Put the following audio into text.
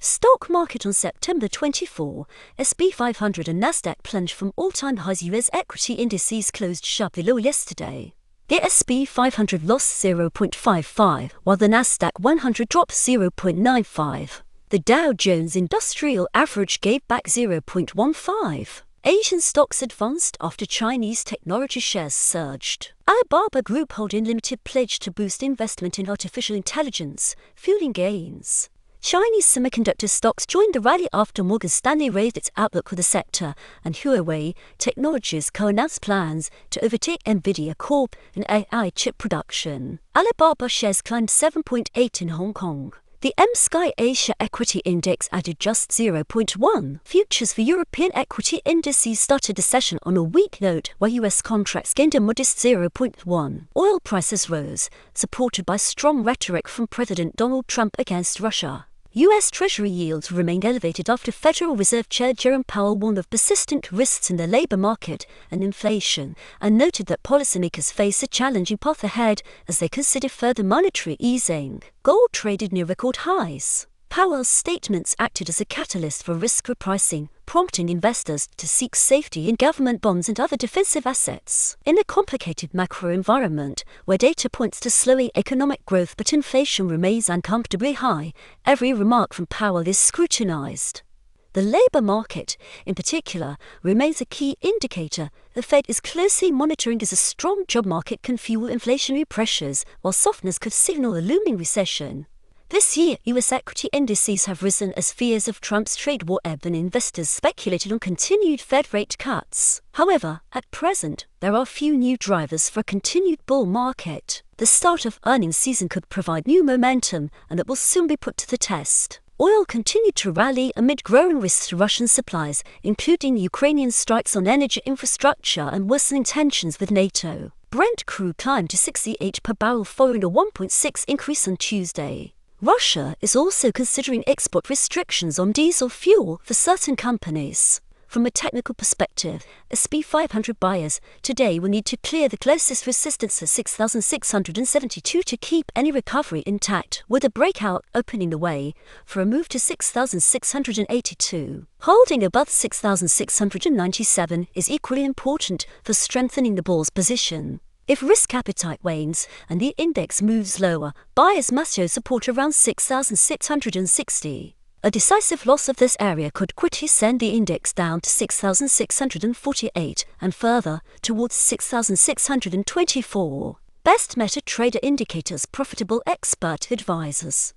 Stock market on September 24, S&P 500 and Nasdaq plunged from all-time highs. U.S. equity indices closed sharply lower yesterday. The S&P 500 lost 0.55, while the Nasdaq 100 dropped 0.95. The Dow Jones Industrial Average gave back 0.15. Asian stocks advanced after Chinese technology shares surged. Alibaba Group holding limited pledge to boost investment in artificial intelligence, fueling gains. Chinese semiconductor stocks joined the rally after Morgan Stanley raised its outlook for the sector, and Huawei Technologies co-announced plans to overtake Nvidia Corp in AI chip production. Alibaba shares climbed 7.8 in Hong Kong. The MSCI Asia Equity Index added just 0.1. Futures for European equity indices started the session on a weak note, while US contracts gained a modest 0.1. Oil prices rose, supported by strong rhetoric from President Donald Trump against Russia. U.S. Treasury yields remained elevated after Federal Reserve Chair Jerome Powell warned of persistent risks in the labor market and inflation, and noted that policymakers face a challenging path ahead as they consider further monetary easing. Gold traded near record highs. Powell's statements acted as a catalyst for risk repricing, prompting investors to seek safety in government bonds and other defensive assets. In a complicated macro environment, where data points to slowing economic growth but inflation remains uncomfortably high, every remark from Powell is scrutinized. The labor market, in particular, remains a key indicator the Fed is closely monitoring, as a strong job market can fuel inflationary pressures, while softness could signal a looming recession. This year, U.S. equity indices have risen as fears of Trump's trade war ebbed and investors speculated on continued Fed rate cuts. However, at present, there are few new drivers for a continued bull market. The start of earnings season could provide new momentum, and it will soon be put to the test. Oil continued to rally amid growing risks to Russian supplies, including Ukrainian strikes on energy infrastructure and worsening tensions with NATO. Brent crude climbed to $68 per barrel following a 1.6% increase on Tuesday. Russia is also considering export restrictions on diesel fuel for certain companies. From a technical perspective, S&P 500 buyers today will need to clear the closest resistance at 6,672 to keep any recovery intact, with a breakout opening the way for a move to 6,682. Holding above 6,697 is equally important for strengthening the bull's position. If risk appetite wanes and the index moves lower, buyers must show support around 6,660. A decisive loss of this area could quickly send the index down to 6,648 and further towards 6,624. Best MetaTrader indicators. Profitable expert advisors.